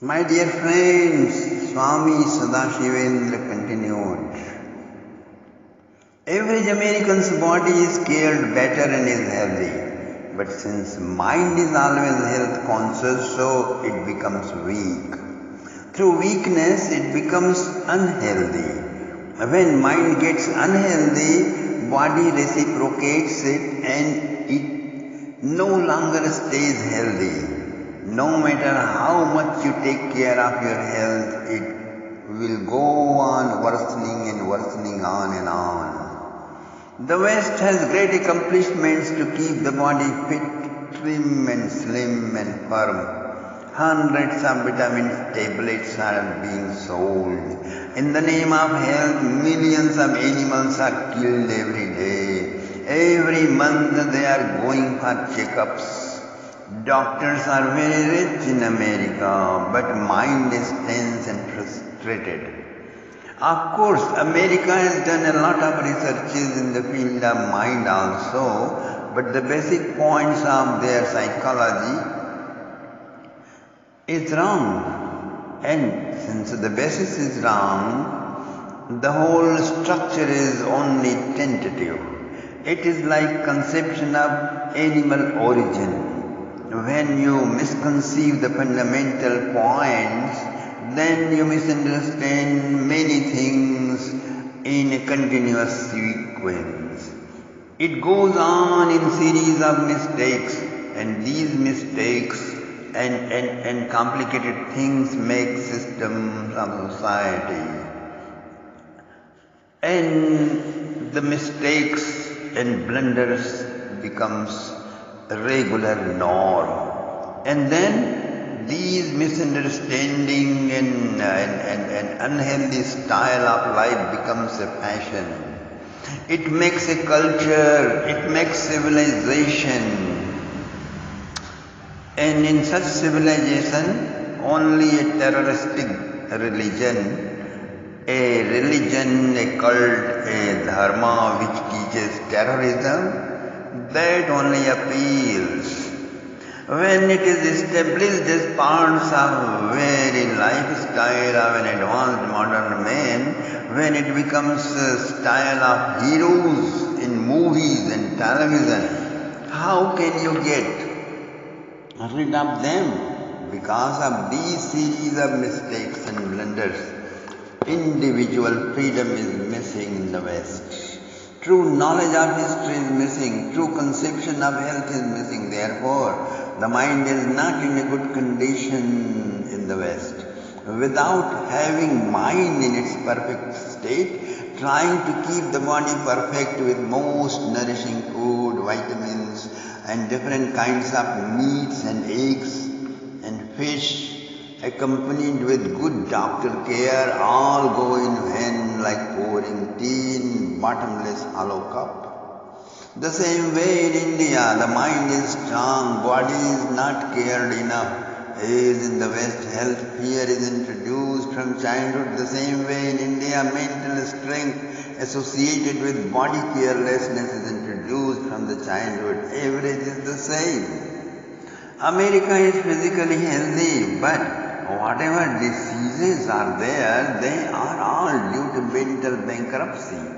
My dear friends, Swami Sadashivendra continued. Every American's body is cared better and is healthy. But since mind is always health conscious, so it becomes weak. Through weakness, it becomes unhealthy. When mind gets unhealthy, body reciprocates it and it no longer stays healthy. No matter how much you take care of your health, it will go on worsening and worsening on and on. The West has great accomplishments to keep the body fit, trim and slim and firm. Hundreds of vitamin tablets are being sold. In the name of health, millions of animals are killed every day. Every month they are going for checkups. Doctors are very rich in America, but mind is tense and frustrated. Of course, America has done a lot of researches in the field of mind also, but the basic points of their psychology is wrong. And since the basis is wrong, the whole structure is only tentative. It is like conception of animal origin. When you misconceive the fundamental points, then you misunderstand many things in a continuous sequence. It goes on in series of mistakes, and these mistakes and complicated things make systems of society. And the mistakes and blunders becomes a regular norm. And then these misunderstanding and unhealthy style of life becomes a fashion. It makes a culture, it makes civilization. And in such civilization, only a terroristic religion, a cult, a dharma which teaches terrorism, that only appeals. When it is established as parts of very lifestyle of an advanced modern man, when it becomes a style of heroes in movies and television, how can you get rid of them? Because of these series of mistakes and blunders, individual freedom is missing in the West. True knowledge of history is missing. True conception of health is missing. Therefore, the mind is not in a good condition in the West. Without having mind in its perfect state, trying to keep the body perfect with most nourishing food, vitamins, and different kinds of meats and eggs and fish, accompanied with good doctor care, all go in vain like pouring tea in bottomless hollow cup. The same way in India, the mind is strong, body is not cared enough. As in the West, health fear is introduced from childhood. The same way in India, mental strength associated with body carelessness is introduced from the childhood. Average is the same. America is physically healthy, but whatever diseases are there, they are all due to mental bankruptcy.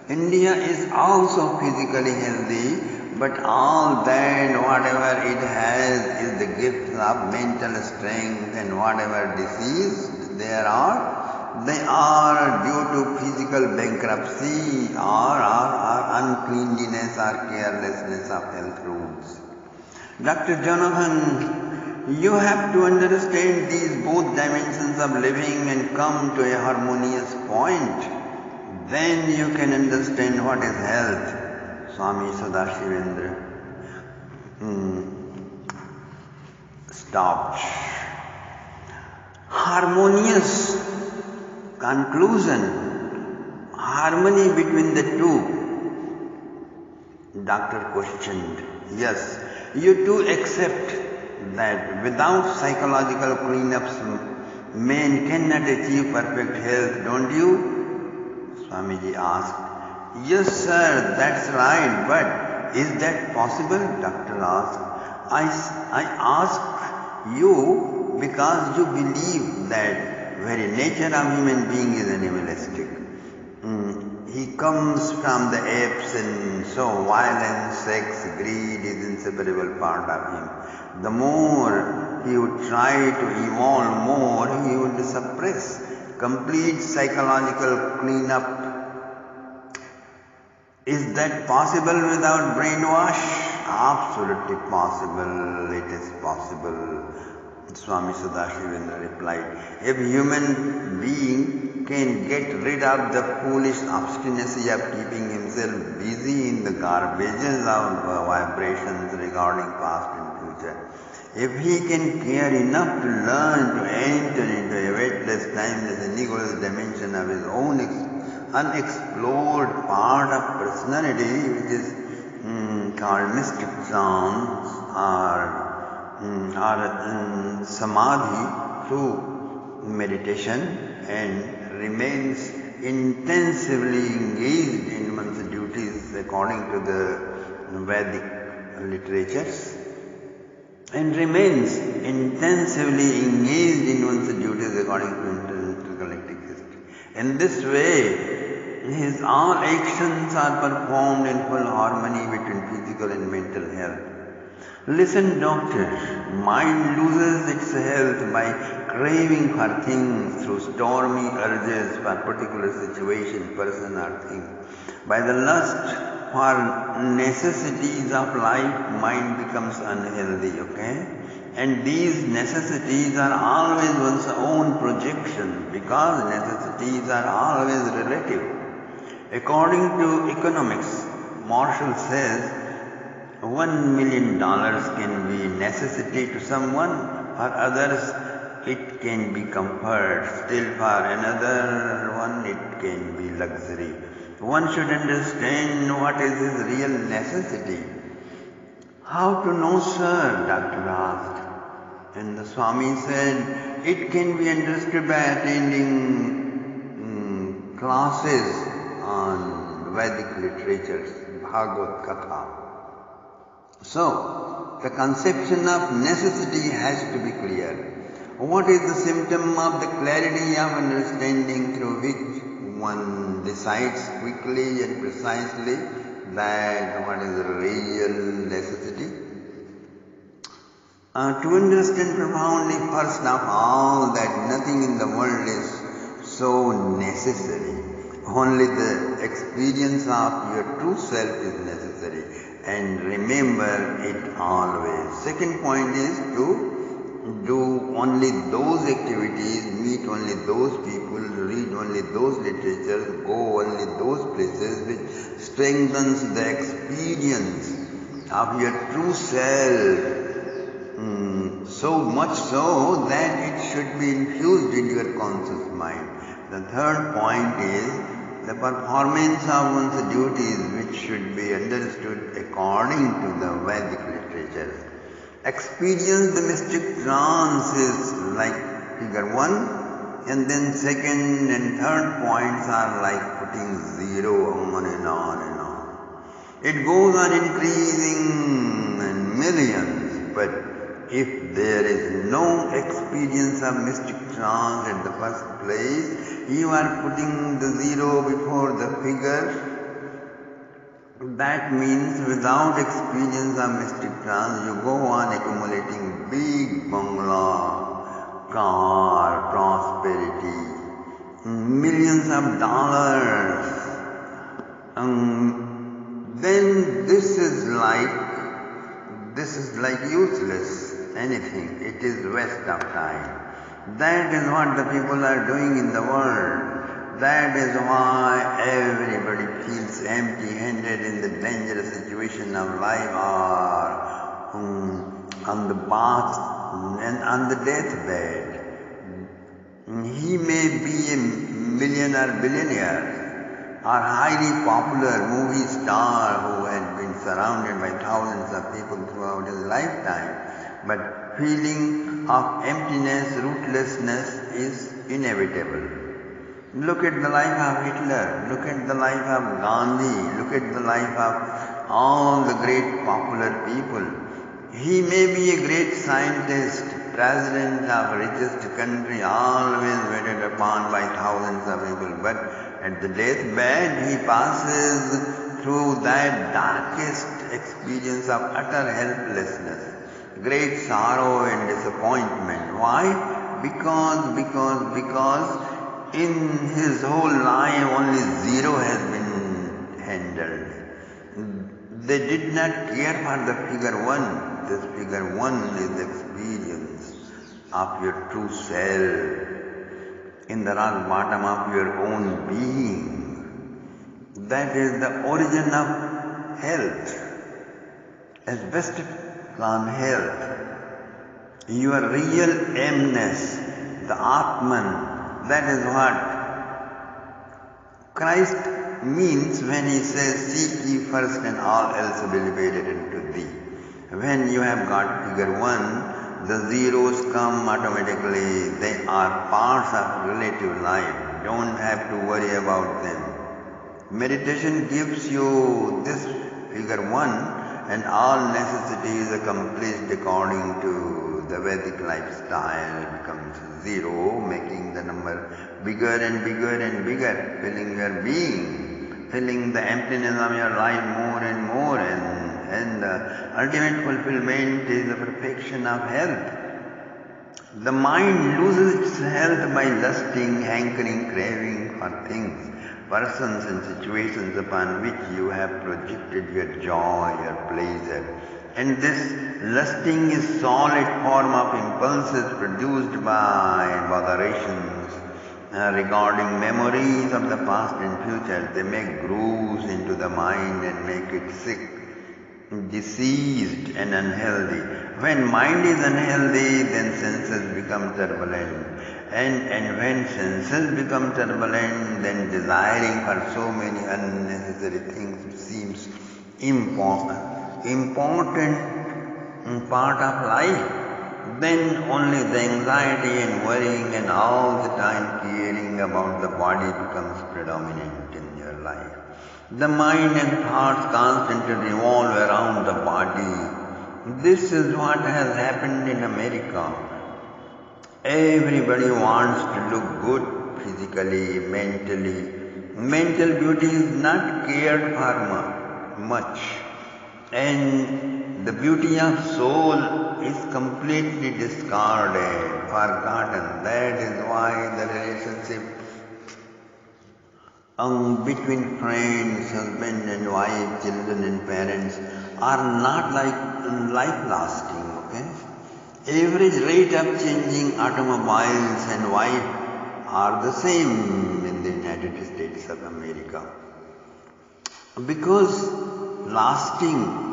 India is also physically healthy, but all that, whatever it has, is the gift of mental strength, and whatever disease there are, they are due to physical bankruptcy or uncleanliness or carelessness of health rules. Dr. Jonathan, you have to understand these both dimensions of living and come to a harmonious point. Then you can understand what is health. Swami Sadashivendra stopped. Harmonious conclusion, harmony between the two. Doctor questioned. Yes, you too accept that without psychological cleanups, man cannot achieve perfect health, don't you? Swamiji asked. Yes, sir, that's right, but is that possible? Doctor asked. I ask you, because you believe that very nature of human being is animalistic. He comes from the apes, and so violence, sex, greed is inseparable part of him. The more he would try to evolve more, he would suppress. Complete psychological cleanup. Is that possible without brainwash? Absolutely possible. It is possible. Swami Sadashivendra replied, if human being can get rid of the foolish obstinacy of keeping himself busy in the garbages of vibrations regarding past and future, if he can care enough to learn to enter into a weightless, timeless, and egoless dimension of his own unexplored part of personality, which is called mystic trance or samadhi through meditation, and remains intensively engaged in one's duties according to the Vedic literatures, and remains intensively engaged in one's duties according to intergalactic history. In this way, his all actions are performed in full harmony between physical and mental health. Listen, doctor, mind loses its health by craving for things through stormy urges for particular situation, person or thing. By the lust for necessities of life, mind becomes unhealthy, okay? And these necessities are always one's own projection, because necessities are always relative. According to economics, Marshall says $1 million can be necessity to someone, for others it can be comfort, still for another one it can be luxury. One should understand what is his real necessity. How to know, sir? Doctor asked. And the Swami said, it can be understood by attending classes on Vedic literatures, Bhagavad Katha. So, the conception of necessity has to be clear. What is the symptom of the clarity of understanding through which one decides quickly and precisely that what is the real necessity? To understand profoundly, first of all, that nothing in the world is so necessary. Only the experience of your true self is necessary, and remember it always. Second point is to do only those activities, meet only those people, read only those literatures, go only those places which strengthens the experience of your true self. So much so that it should be infused in your conscious mind. The third point is the performance of one's duties, which should be understood according to the Vedic literature. Experience the mystic trance is like figure 1, and then second and third points are like putting zero on and on and on. It goes on increasing in millions, but if there is no experience of mystic trance at the first place, you are putting the zero before the figure. That means without experience of mystic trance, you go on accumulating big bungalow, car, prosperity, millions of dollars. Then this is like useless. Anything. It is waste of time. That is what the people are doing in the world. That is why everybody feels empty-handed in the dangerous situation of life, or on the bath and on the deathbed. He may be a millionaire, billionaire, or highly popular movie star who had been surrounded by thousands of people throughout his lifetime. But feeling of emptiness, rootlessness is inevitable. Look at the life of Hitler, look at the life of Gandhi, look at the life of all the great popular people. He may be a great scientist, president of richest country, always waited upon by thousands of people, but at the deathbed he passes through that darkest experience of utter helplessness, great sorrow and disappointment. Why? Because in his whole life only zero has been handled. They did not care for the figure one. This figure one is the experience of your true self in the rock bottom of your own being. That is the origin of health, asbestos on health. Your real aimness, the Atman, that is what Christ means when he says, seek ye first and all else will be added unto thee. When you have got figure one, the zeros come automatically. They are parts of relative life. Don't have to worry about them. Meditation gives you this figure one and all necessities accomplished according to the Vedic lifestyle becomes zero, making the number bigger and bigger and bigger, filling your being, filling the emptiness of your life more and more, and the ultimate fulfillment is the perfection of health. The mind loses its health by lusting, hankering, craving for things, persons and situations upon which you have projected your joy, your pleasure. And this lusting is solid form of impulses produced by botherations regarding memories of the past and future. They make grooves into the mind and make it sick, diseased and unhealthy. When mind is unhealthy, then senses become turbulent. And when senses become turbulent, then desiring for so many unnecessary things seems important part of life. Then only the anxiety and worrying and all the time caring about the body becomes predominant in your life. The mind and thoughts constantly revolve around the body. This is what has happened in America. Everybody wants to look good physically, mentally. Mental beauty is not cared for much. And the beauty of soul is completely discarded, forgotten. That is why the relationship between friends, husband and wife, children and parents are not life lasting. Okay? Average rate of changing automobiles and wife are the same in the United States of America. Because lasting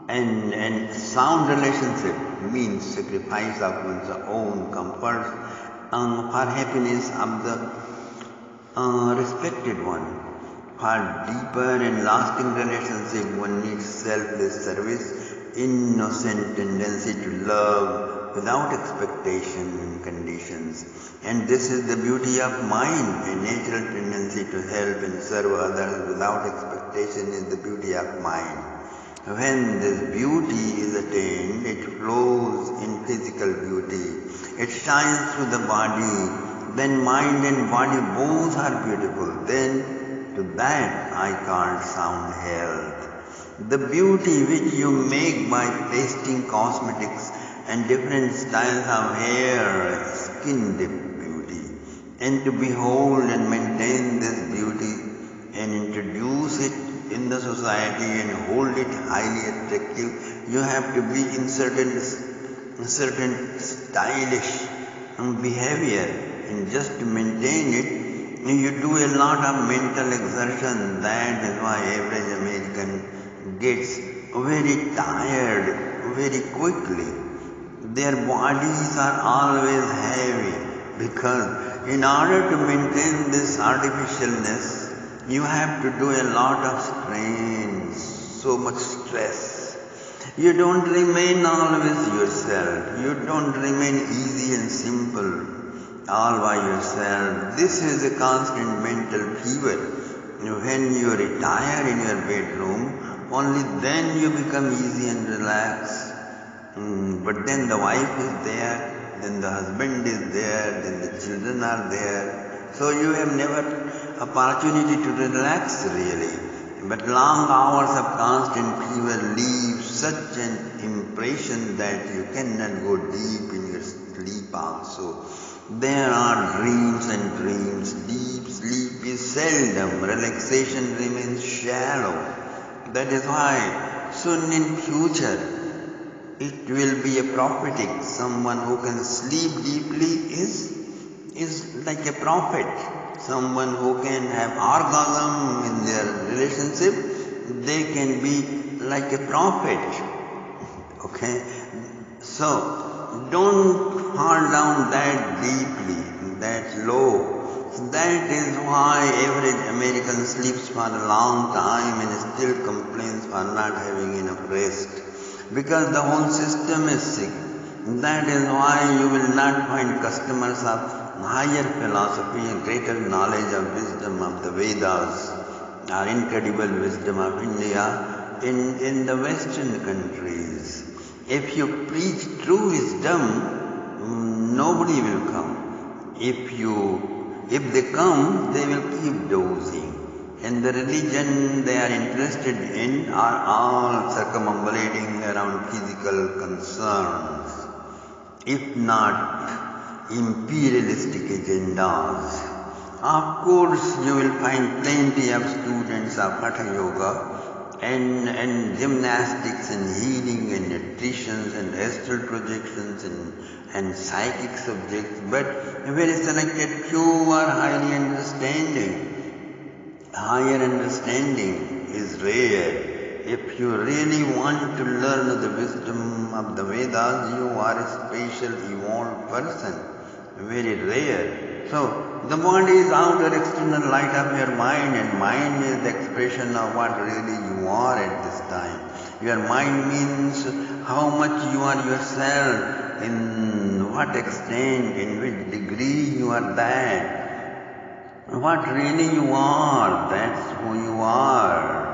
and sound relationship means sacrifice of one's own comfort for happiness of the respected one. For deeper and lasting relationship, one needs selfless service, innocent tendency to love without expectation conditions. And this is the beauty of mind, a natural tendency to help and serve others without expectation is the beauty of mind. When this beauty is attained, it flows in physical beauty. It shines through the body. Then mind and body both are beautiful. Then to that I call sound health. The beauty which you make by pasting cosmetics and different styles of hair, skin beauty. And to behold and maintain this beauty and introduce it in the society and hold it highly attractive, you have to be in certain stylish behavior, and just to maintain it, you do a lot of mental exertion. That is why average American gets very tired very quickly. Their bodies are always heavy because in order to maintain this artificialness, you have to do a lot of strain, so much stress. You don't remain always yourself. You don't remain easy and simple all by yourself. This is a constant mental fever. When you retire in your bedroom, only then you become easy and relaxed. But then the wife is there, then the husband is there, then the children are there. So you have never opportunity to relax really. But long hours of constant fever leave such an impression that you cannot go deep in your sleep also. There are dreams and dreams. Deep sleep is seldom. Relaxation remains shallow. That is why soon in future it will be a prophetic. Someone who can sleep deeply is like a prophet. Someone who can have orgasm in their relationship, they can be like a prophet. Okay? So, don't fall down that deeply, that low. That is why average American sleeps for a long time and still complains for not having enough rest. Because the whole system is sick. That is why you will not find customers of higher philosophy and greater knowledge of wisdom of the Vedas or incredible wisdom of India in the Western countries. If you preach true wisdom, nobody will come. If they come, they will keep dozing. And the religion they are interested in are all circumambulating around physical concerns, if not imperialistic agendas. Of course, you will find plenty of students of Hatha Yoga and gymnastics and healing and nutrition and astral projections and psychic subjects, but a very selected few are highly understanding. Higher understanding is rare. If you really want to learn the wisdom of the Vedas, you are a special evolved person. Very rare. So, the body is outer external light of your mind, and mind is the expression of what really you are at this time. Your mind means how much you are yourself, in what extent, in which degree you are that. What really you are, that's who you are.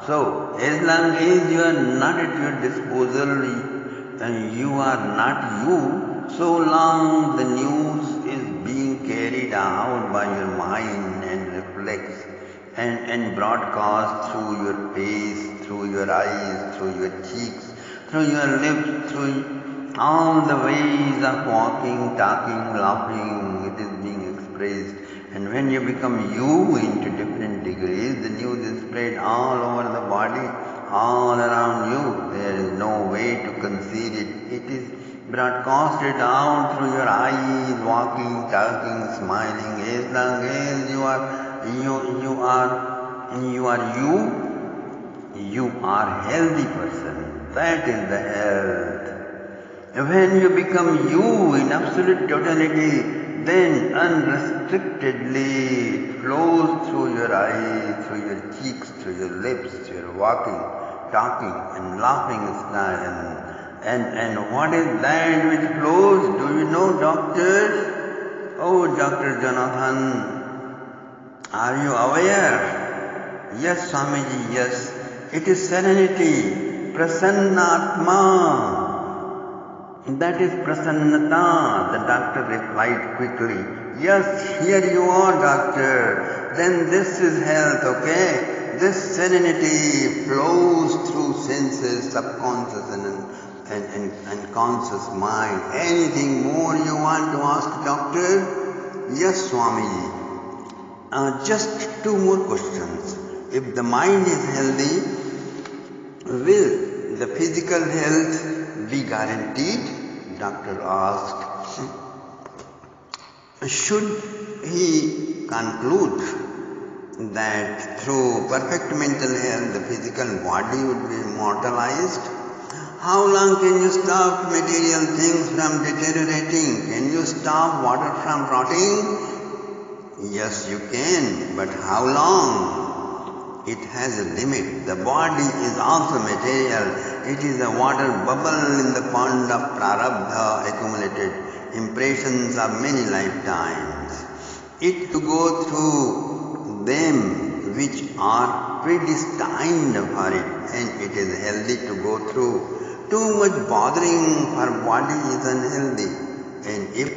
So, as long as you are not at your disposal and you are not you, so long the news is being carried out by your mind and reflects and broadcast through your face, through your eyes, through your cheeks, through your lips, through all the ways of walking, talking, laughing, it is being expressed. And when you become you into different degrees, the news is spread all over the body, all around you. There is no way to conceal it. It is broadcasted out through your eyes, walking, talking, smiling. As long as you are healthy person. That is the health. When you become you in absolute totality, then unrestrictedly it flows through your eyes, through your cheeks, through your lips, through your walking, talking and laughing style. And what is that which flows? Do you know, doctors? Oh, Dr. Jonathan, are you aware? Yes, Swamiji, yes. It is serenity, prasannatma. That is prasannata, the doctor replied quickly. Yes, here you are, doctor. Then this is health, okay? This serenity flows through senses, subconscious and conscious mind. Anything more you want to ask, doctor? Yes, Swamiji. Just two more questions. If the mind is healthy, will the physical health be guaranteed? Doctor asked. Should he conclude that through perfect mental health the physical body would be immortalized? How long can you stop material things from deteriorating? Can you stop water from rotting? Yes, you can, but how long? It has a limit. The body is also material. It is a water bubble in the pond of prarabdha, accumulated impressions of many lifetimes. It to go through them which are predestined for it, and it is healthy to go through. too much bothering for body is unhealthy. And if